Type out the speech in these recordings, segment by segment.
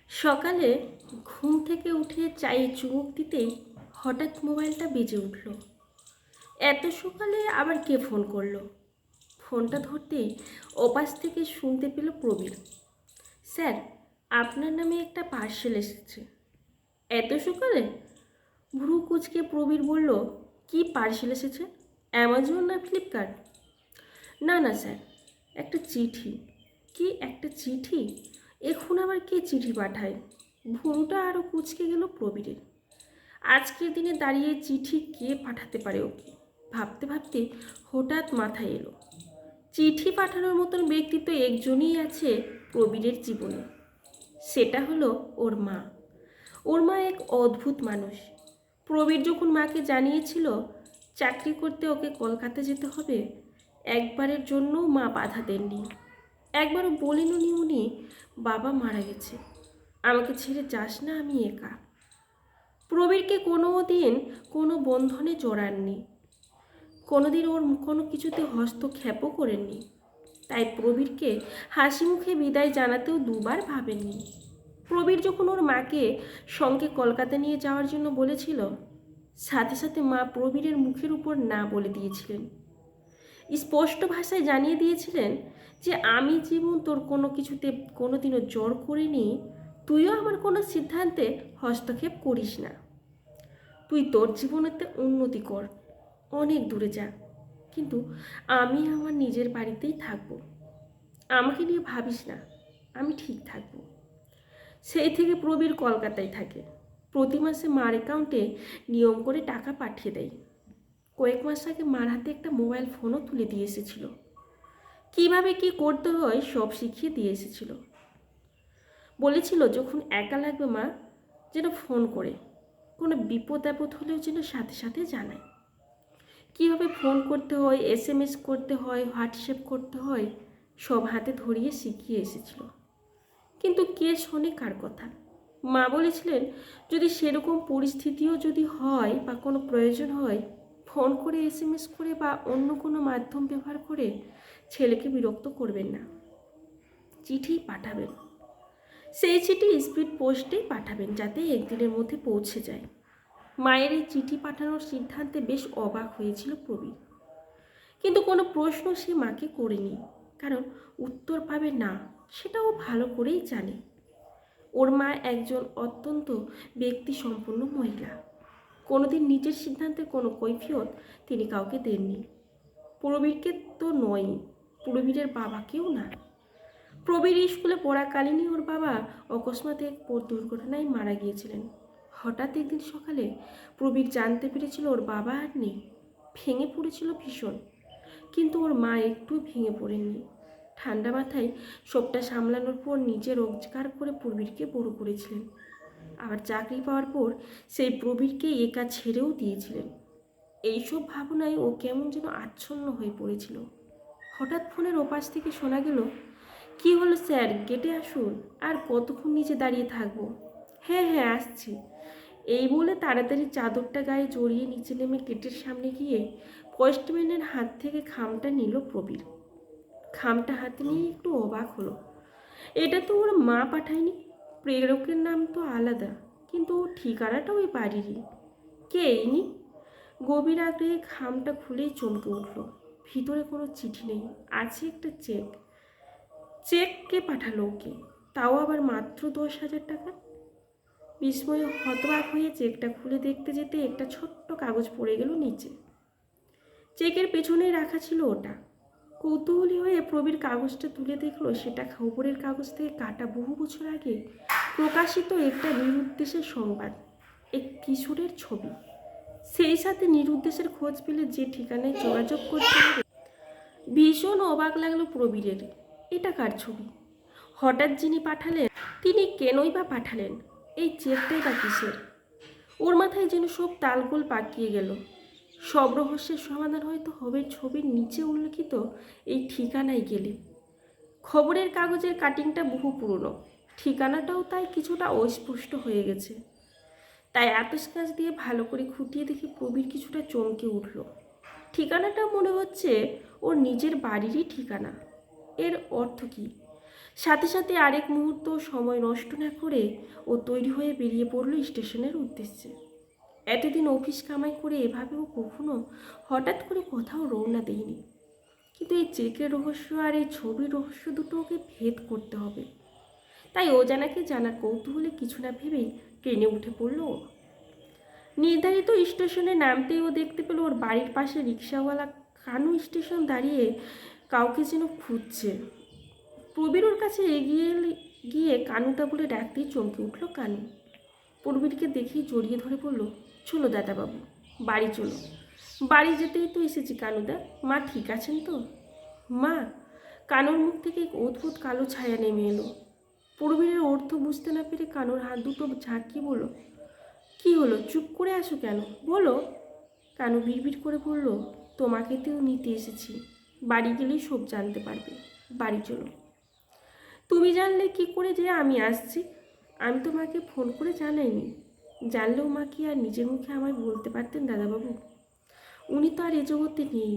সকালে ঘুম থেকে উঠে চায়ে চুমুক দিতেই হঠাৎ মোবাইলটা বেজে উঠল। এত সকালে আবার কে ফোন করলো? ফোনটা ধরতেই ওপাশ থেকে শুনতে পেল প্রবীর। স্যার, আপনার নামে একটা পার্সেল এসেছে। এত সকালে? ভ্রু কুচকে প্রবীর বলল, কি পার্সেল এসেছে? অ্যামাজন না ফ্লিপকার্ট? না না স্যার, একটা চিঠি। কি একটা চিঠি? এখন আবার কে চিঠি পাঠায়? ভুরুটা আরও কুচকে গেল প্রবীরের। আজকের দিনে দাঁড়িয়ে চিঠি কে পাঠাতে পারে ওকে? ভাবতে ভাবতে হঠাৎ মাথায় এলো, চিঠি পাঠানোর মতন ব্যক্তি তো একজনই আছে প্রবীরের জীবনে। সেটা হলো ওর মা। ওর মা এক অদ্ভুত মানুষ। প্রবীর যখন মাকে জানিয়েছিল চাকরি করতে ওকে কলকাতা যেতে হবে, একবারের জন্যও মা বাধা দেননি। একবারও বলেননি উনি, বাবা মারা গেছে, আমাকে ছেড়ে যাস না, আমি একা। প্রবীরকে কোনো দিন কোনো বন্ধনে জড়াননি, কোনোদিন ওর কোনো কিছুতে হস্তক্ষেপও করেননি। তাই প্রবীরকে হাসি মুখে বিদায় জানাতেও দুবার ভাবেননি। প্রবীর যখন ওর মাকে সঙ্গে কলকাতা নিয়ে যাওয়ার জন্য বলেছিল, সাথে সাথে মা প্রবীরের মুখের উপর না বলে দিয়েছিলেন। স্পষ্ট ভাষায় জানিয়ে দিয়েছিলেন যে আমি জীবন তোর কোনো কিছুতে কোনোদিনও জোর করিনি, তুইও আমার কোনো সিদ্ধান্তে হস্তক্ষেপ করিস না। তুই তোর জীবনেতে উন্নতি কর, অনেক দূরে যা, কিন্তু আমি আমার নিজের বাড়িতেই থাকবো। আমাকে নিয়ে ভাবিস না, আমি ঠিক থাকবো। সেই থেকে প্রবীর কলকাতায় থাকে। প্রতি মাসে মার অ্যাকাউন্টে নিয়ম করে টাকা পাঠিয়ে দেয়। কয়েক মাস আগে মার হাতে একটা মোবাইল ফোনও তুলে দিয়ে এসেছিল। কীভাবে কী করতে হয় সব শিখিয়ে দিয়ে এসেছিল। বলেছিল যখন একা লাগবে মা যেন ফোন করে, কোনো বিপদ আপদ হলেও যেন সাথে সাথে জানায়। কীভাবে ফোন করতে হয়, SMS করতে হয়, হোয়াটসঅ্যাপ করতে হয়, সব হাতে ধরিয়ে শিখিয়ে এসেছিল। কিন্তু কে শোনে কার কথা? মা বলেছিলেন যদি সেরকম পরিস্থিতিও যদি হয় বা কোনো প্রয়োজন হয়, ফোন করে SMS করে বা অন্য কোনো মাধ্যম ব্যবহার করে ছেলেকে বিরক্ত করবেন না, চিঠি পাঠাবেন। সেই চিঠি স্পিড পোস্টেই পাঠাবেন যাতে একদিনের মধ্যে পৌঁছে যায়। মায়ের এই চিঠি পাঠানোর সিদ্ধান্তে বেশ অবাক হয়েছিল প্রবীর, কিন্তু কোনো প্রশ্ন সে মাকে করেনি, কারণ উত্তর পাবে না সেটাও ভালো করেই জানে। ওর মা একজন অত্যন্ত ব্যক্তি সম্পন্ন মহিলা। কোনোদিন নিজের সিদ্ধান্তের কোনো কৈফিয়ত তিনি কাউকে দেননি। প্রবীরকে তো নয়, প্রবীরের বাবাকেও না। প্রবীর স্কুলে পড়াকালীনই ওর বাবা অকস্মাৎ এক দুর্ঘটনায় মারা গিয়েছিলেন। হঠাৎ একদিন সকালে প্রবীর জানতে পেরেছিল ওর বাবা আর নেই। ভেঙে পড়েছিল ভীষণ, কিন্তু ওর মা একটু ভেঙে পড়েননি। ঠান্ডা মাথায় সবটা সামলানোর পর নিজে রোজগার করে প্রবীরকে বড় করেছিলেন। আবার চাকরি পাওয়ার পর সেই প্রবীরকে একা ছেড়েও দিয়েছিলেন। এইসব ভাবনায় ও কেমন যেন আচ্ছন্ন হয়ে পড়েছিল। হঠাৎ ফোনের ওপাশ থেকে শোনা গেল, কি হলো স্যার, গেটে আসুন, আর কতক্ষণ নিচে দাঁড়িয়ে থাকবো? হ্যাঁ হ্যাঁ আসছি। এই বলে তাড়াতাড়ি চাদরটা গায়ে জড়িয়ে নিচে নেমে গেটের সামনে গিয়ে পোস্টম্যানের হাত থেকে খামটা নিল প্রবীর। খামটা হাতে নিয়ে একটু অবাক হলো। এটা তো ওর মা পাঠায়নি, প্রেরকের নাম তো আলাদা, কিন্তু ঠিকানাটা ওই বাড়িরই। কে ইনি? গভীর আগ্রহে খামটা খুলেই চমকে উঠল। ভিতরে কোনো চিঠি নেই, আছে একটা চেক। চেক কে পাঠালো ওকে, তাও আবার মাত্র 10,000 টাকা? বিস্ময়ে হতবাক হয়ে চেকটা খুলে দেখতে যেতে একটা ছোট্ট কাগজ পড়ে গেল নিচে। চেকের পেছনেই রাখা ছিল ওটা। কৌতূহলী হয়ে প্রবীর কাগজটা তুলে দেখলো সেটা খবরের কাগজ থেকে কাটা বহু বছর আগে প্রকাশিত একটা নিরুদ্দেশের সংবাদ, এক কিশোরের ছবি। সেই সাথে নিরুদ্দেশের খোঁজ পেলে যে ঠিকানায় যোগাযোগ করতে হবে। ভীষণ অবাক লাগলো প্রবীরের। এটা কার ছবি? হঠাৎ যিনি পাঠালেন তিনি কেনই বা পাঠালেন? এই চেকটাই বা কিসের? ওর মাথায় যেন সব তালগোল পাকিয়ে গেল। সব রহস্যের সমাধান হয়তো হবে ছবির নিচে উল্লেখিত এই ঠিকানায় গেলে। খবরের কাগজের কাটিংটা বহু পুরনো, ঠিকানাটাও তাই কিছুটা অস্পষ্ট হয়ে গেছে। তাই আতস কাঁচ দিয়ে ভালো করে খুঁটিয়ে দেখে প্রবীর কিছুটা চমকে উঠল। ঠিকানাটা মনে হচ্ছে ওর নিজের বাড়িরই ঠিকানা। এর অর্থ কী? সাথে সাথে আরেক মুহূর্ত সময় নষ্ট না করে ও তৈরি হয়ে বেরিয়ে পড়ল স্টেশনের উদ্দেশ্যে। এতদিন অফিস কামাই করে এভাবেও কখনো হঠাৎ করে কোথাও রওনা দেয়নি, কিন্তু এই চেকের রহস্য আর এই ছবির রহস্য দুটো ওকে ভেদ করতে হবে। তাই অজানাকে জানার কৌতূহলে কিছু না ভেবেই ট্রেনে উঠে পড়ল ও। নির্ধারিত স্টেশনে নামতেই ও দেখতে পেল ওর বাড়ির পাশে রিক্সাওয়ালা কানু স্টেশন দাঁড়িয়ে কাউকে যেন খুঁজছে। প্রবীর ওর কাছে এগিয়ে গিয়ে কানুদা বলে ডাকতেই চমকে উঠল কানু। প্রবীরকে দেখেই জড়িয়ে ধরে বলল, চলো দাদাবাবু, বাড়ি চলো। বাড়ি যেতেই তো এসেছি কানুদা, মা ঠিক আছেন তো? মা? কানুর মুখ থেকে এক অদ্ভুত কালো ছায়া নেমে এলো। প্রবীরের অর্থ বুঝতে না পেরে কানুর হাত দুটো ঝাঁকিয়ে বলল, কি হলো, চুপ করে আসো কেন, বলো। কানু বিড়বিড় করে বলল, তোমাকে তো নিতে এসেছি, বাড়ি গেলেই সব জানতে পারবে, বাড়ি চলো। তুমি জানলে কি করে যে আমি আসছি? আমি তো মাকে ফোন করে জানাইনি। জানলেও মা কি আর নিজের মুখে আমায় বলতে পারতেন দাদাবাবু? উনি তো আর এ জগতে নেই।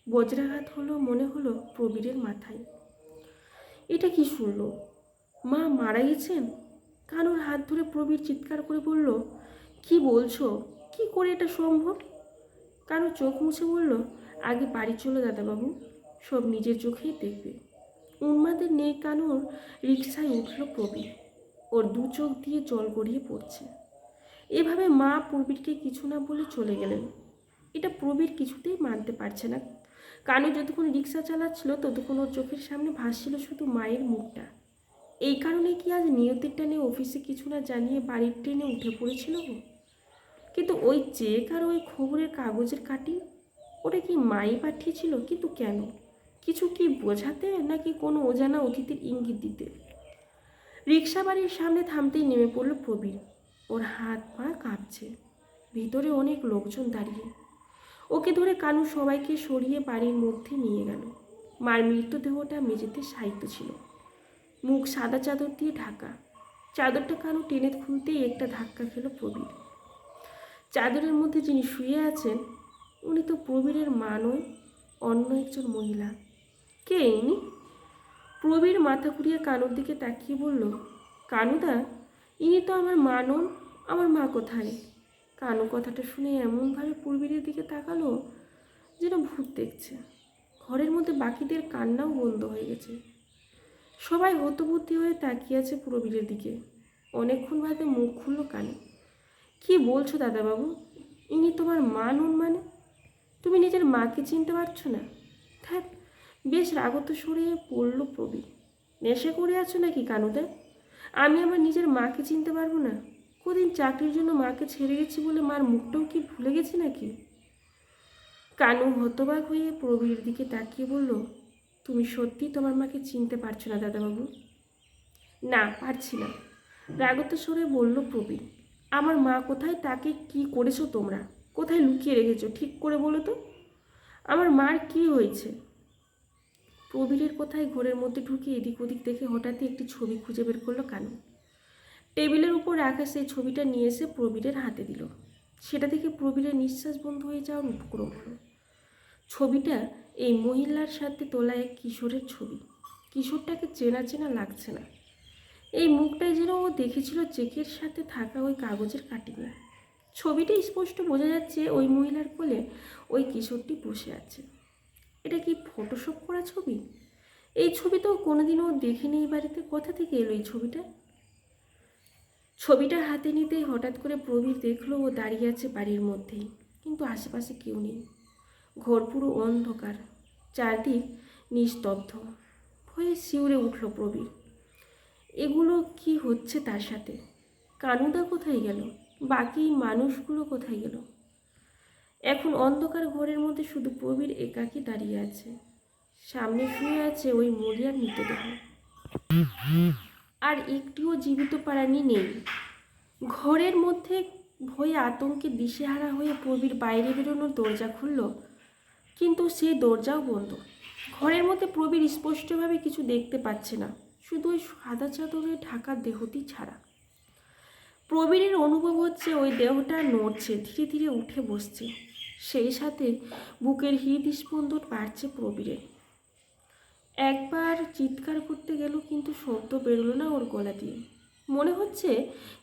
বজ্রাঘাত হলো মনে হলো প্রবীরের মাথায়। এটা কি শুনলো? মা মারা গেছেন? কানুর হাত ধরে প্রবীর চিৎকার করে বলল, কি বলছো, কি করে এটা সম্ভব? কানু চোখ মুছে বলল, আগে বাড়ি চলো দাদাবাবু, সব নিজের চোখেই দেখবে। উন্মাদের নেই কানুর রিকশায় উঠল প্রবীর। ওর দু চোখ দিয়ে জল গড়িয়ে পড়ছে। এভাবে মা প্রবীরকে কিছু না বলে চলে গেলেন। এটা প্রবীর কিছুতেই মানতে পারছে না। কানু যতক্ষণ রিক্সা চালাচ্ছিল ততক্ষণ ওর চোখের সামনে ভাসছিল শুধু মায়ের মুখটা। এই কারণে কি আজ নিয়তির টানে অফিসে কিছু না জানিয়ে বাড়ির ট্রেনে উঠে পড়েছিল ও? কিন্তু ওই চেক আর ওই খবরের কাগজের কাটিং, ওটা কি মাই পাঠিয়েছিল? কিন্তু কেন? কিছু কি বোঝাতে, নাকি কোনো অজানা অতিথির ইঙ্গিত দিতে? রিক্সা বাড়ির সামনে থামতেই নেমে পড়ল প্রবীর। ওর হাত পা কাঁপছে। ভিতরে অনেক লোকজন দাঁড়িয়ে। ওকে ধরে কানু সবাইকে সরিয়ে বাড়ির মধ্যে নিয়ে গেল। মার মৃতদেহটা মেঝেতে শায়িত ছিল, মুখ সাদা চাদর দিয়ে ঢাকা। চাদরটা কানু টেনে খুলতেই একটা ধাক্কা খেল প্রবীর। চাদরের মধ্যে যিনি শুয়ে আছেন উনি তো প্রবীরের মা নয়, অন্য একজন মহিলা। কে ইনি? প্রবীর মাথা ঘুরিয়ে কানুর দিকে তাকিয়ে বলল, কানুদা, ইনি তো আমার মা নন। আমার মা কোথায়? কানু কথাটা শুনে এমনভাবে প্রবীরের দিকে তাকালো যেন ভূত দেখছে। ঘরের মধ্যে বাকিদের কান্নাও বন্ধ হয়ে গেছে। সবাই হতবুদ্ধি হয়ে তাকিয়ে আছে প্রবীরের দিকে। অনেকক্ষণ বাদে মুখ খুলল কানু। কি বলছো দাদাবাবু, ইনি তোমার মা নন মানে? তুমি নিজের মাকে চিনতে পারছো না? থাক। বেশ রাগত সরে পড়ল প্রবীর। নেশা করে আছো নাকি কানুদা? আমি আমার নিজের মাকে চিনতে পারবো না? কদিন চাকরির জন্য মাকে ছেড়ে গেছি বলে মার মুখটাও কি ভুলে গেছি নাকি? কানু হতবাক হয়ে প্রবীরের দিকে তাকিয়ে বলল, তুমি সত্যি তোমার মাকে চিনতে পারছো না দাদাবাবু? না, পারছি না, রাগত স্বরে বলল প্রবীর। আমার মা কোথায়, তাকে কি করেছো তোমরা? কোথায় লুকিয়ে রেখেছো, ঠিক করে বলো তো। আমার মার কি হয়েছে? প্রবীরের কথায় ঘরের মধ্যে ঢুকে এদিক ওদিক দেখে হঠাৎই একটি ছবি খুঁজে বের করলো কানু। টেবিলের উপর রাখা সেই ছবিটা নিয়ে এসে প্রবীরের হাতে দিল। সেটা দেখে প্রবীরের নিঃশ্বাস বন্ধ হয়ে যাওয়ার উপক্রম হলো। ছবিটা এই মহিলার সাথে তোলা এক কিশোরের ছবি। কিশোরটাকে চেনা চেনা লাগছে না। এই মুখটাই যেন ও দেখেছিল চেকের সাথে থাকা ওই কাগজের কাটিংয়ে। ছবিটি স্পষ্ট বোঝা যাচ্ছে ওই মহিলার কোলে ওই কিশোরটি বসে আছে। এটা কি ফটোশপ করা ছবি? এই ছবি তো কোনোদিনও দেখিনি এই বাড়িতে। কোথা থেকে এলো এই ছবিটা? ছবিটা হাতে নিতেই হঠাৎ করে প্রবীর দেখলো ও দাঁড়িয়ে আছে বাড়ির মধ্যেই, কিন্তু আশেপাশে কেউ নেই। ঘর পুরো অন্ধকার, চারদিক নিস্তব্ধ। ভয়ে শিউরে উঠল প্রবীর। এগুলো কি হচ্ছে তার সাথে? কানুদা কোথায় গেল? বাকি মানুষগুলো কোথায় গেল? এখন অন্ধকার ঘরের মধ্যে শুধু প্রবীর একাকী দাঁড়িয়ে আছে। সামনে শুয়ে আছে ওই মরিয়ার মৃতদেহ। আর একটিও জীবিত প্রাণী নেই। ঘরের মধ্যে ভয়ে আতঙ্কে দিশেহারা হয়ে প্রবীর বাইরে বেরোনোর দরজা খুলল, কিন্তু সেই দরজাও বন্ধ। ঘরের মধ্যে প্রবীর স্পষ্টভাবে কিছু দেখতে পাচ্ছে না, শুধু ওই সাদা চাদরে ঢাকা দেহটি ছাড়া। প্রবীরের অনুভব হচ্ছে ওই দেহটা নড়ছে, ধীরে ধীরে উঠে বসছে। সেই সাথে বুকের হৃদস্পন্দন বাড়ছে প্রবীরের। একবার চিৎকার করতে গেল, কিন্তু শব্দ বেরোলো না ওর গলা দিয়ে। মনে হচ্ছে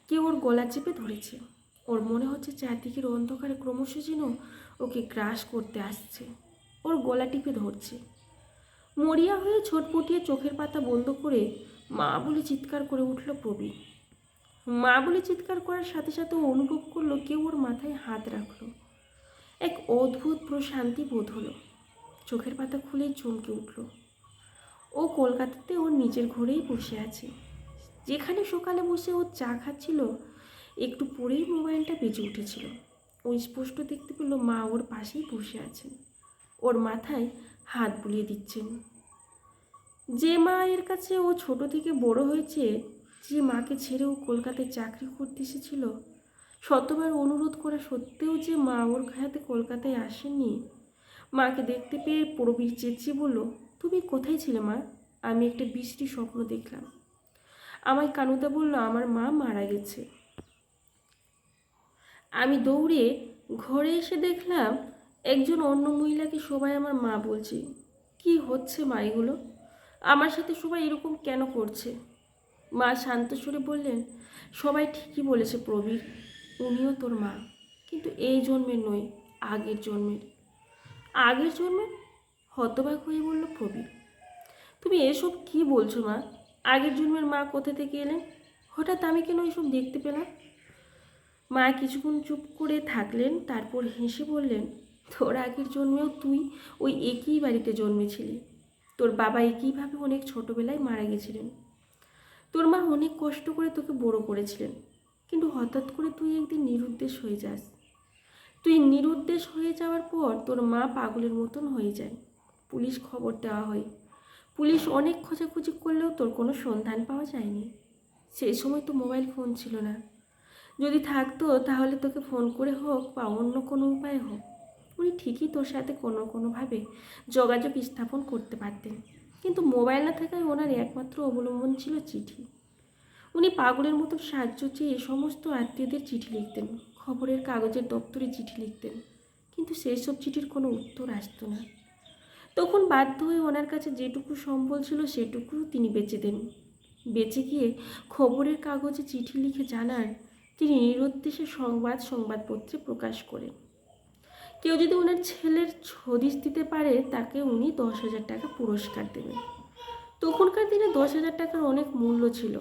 কেউ ওর গলা চেপে ধরেছে। ওর মনে হচ্ছে চারদিকের অন্ধকারে ক্রমশ যেন ওকে গ্রাস করতে আসছে, ওর গলা টিপে ধরছে। মরিয়া হয়ে ছটপটিয়ে চোখের পাতা বন্ধ করে মা বলে চিৎকার করে উঠল প্রবীর। মা বলে চিৎকার করার সাথে সাথে ও অনুভব করলো কেউ ওর মাথায় হাত রাখলো। এক অদ্ভুত প্রশান্তি বোধ হলো। চোখের পাতা খুলে চমকে উঠল। ও কলকাতাতে ওর নিজের ঘরেই বসে আছে, যেখানে সকালে বসে ও চা খাচ্ছিল। একটু পরেই মোবাইলটা বেজে উঠেছিল। ও স্পষ্ট দেখতে পেল মা ওর পাশেই বসে আছেন, ওর মাথায় হাত বুলিয়ে দিচ্ছেন। যে মা এর কাছে ও ছোট থেকে বড় হয়েছে, যে মাকে ছেড়ে ও কলকাতায় চাকরি করতে এসেছিল, শতবার অনুরোধ করা সত্ত্বেও যে মা ওর হাতে কলকাতায় আসেননি। মাকে দেখতে পেয়ে প্রবীর চেঁচিয়ে বলল, তুমি কোথায় ছিলে মা? আমি একটা বিশ্রী স্বপ্ন দেখলাম। আমায় কানুদা বলল আমার মা মারা গেছে। আমি দৌড়ে ঘরে এসে দেখলাম একজন অন্য মহিলাকে সবাই আমার মা বলছে। কি হচ্ছে মা এগুলো? আমার সাথে সবাই এরকম কেন করছে? মা শান্ত সুরে বললেন, সবাই ঠিকই বলেছে প্রবীর, উনিও তোর মা, কিন্তু এই জন্মের নয়, আগের জন্মের। আগের জন্মের? হতবাক হয়ে বলল প্রবীর। তুমি এসব কি বলছো মা? আগের জন্মের মা কোথা থেকে এলেন? হঠাৎ আমি কেন এসব দেখতে পেলাম? মা কিছুক্ষণ চুপ করে থাকলেন, তারপর হেসে বললেন, তোর আগের জন্মেও তুই ওই একই বাড়িতে জন্মেছিলি। তোর বাবা একইভাবে অনেক ছোটবেলায় মারা গেছিলেন। তোর মা অনেক কষ্ট করে তোকে বড় করেছিলেন, কিন্তু হঠাৎ করে তুই একদিন নিরুদ্দেশ হয়ে যাস। তুই নিরুদ্দেশ হয়ে যাওয়ার পর তোর মা পাগলের মতন হয়ে যায়। পুলিশ খবর দেওয়া হয়। পুলিশ অনেক খোঁজাখুঁজি করলেও তোর কোনো সন্ধান পাওয়া যায়নি। সেই সময় তো মোবাইল ফোন ছিল না। যদি থাকতো তাহলে তোকে ফোন করে হোক বা অন্য কোনো উপায়ে হোক উনি ঠিকই তোর সাথে কোনোভাবে যোগাযোগ স্থাপন করতে পারতেন। কিন্তু মোবাইল না থাকায় ওনার একমাত্র অবলম্বন ছিল চিঠি। উনি পাগলের মতো সাহায্য চেয়ে সমস্ত আত্মীয়দের চিঠি লিখতেন, খবরের কাগজের দপ্তরে চিঠি লিখতেন, কিন্তু সেই সব চিঠির কোনো উত্তর আসতো না। তখন বাধ্য হয়ে ওনার কাছে যেটুকু সম্বল ছিল সেটুকু তিনি বেচে দেন। বেঁচে গিয়ে খবরের কাগজে চিঠি লিখে জানান তিনি নিরুদ্দেশে সংবাদপত্রে প্রকাশ করেন। কেউ যদি ওনার ছেলের হদিশ দিতে পারে তাকে উনি 10,000 টাকা পুরস্কার দেবেন। তখনকার দিনে 10,000 টাকার অনেক মূল্য ছিল।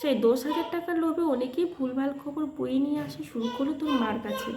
সেই 10,000 টাকার লোভে অনেকেই ভুলভাল খবর বয়ে নিয়ে আসা শুরু করলো তোর মার কাছে।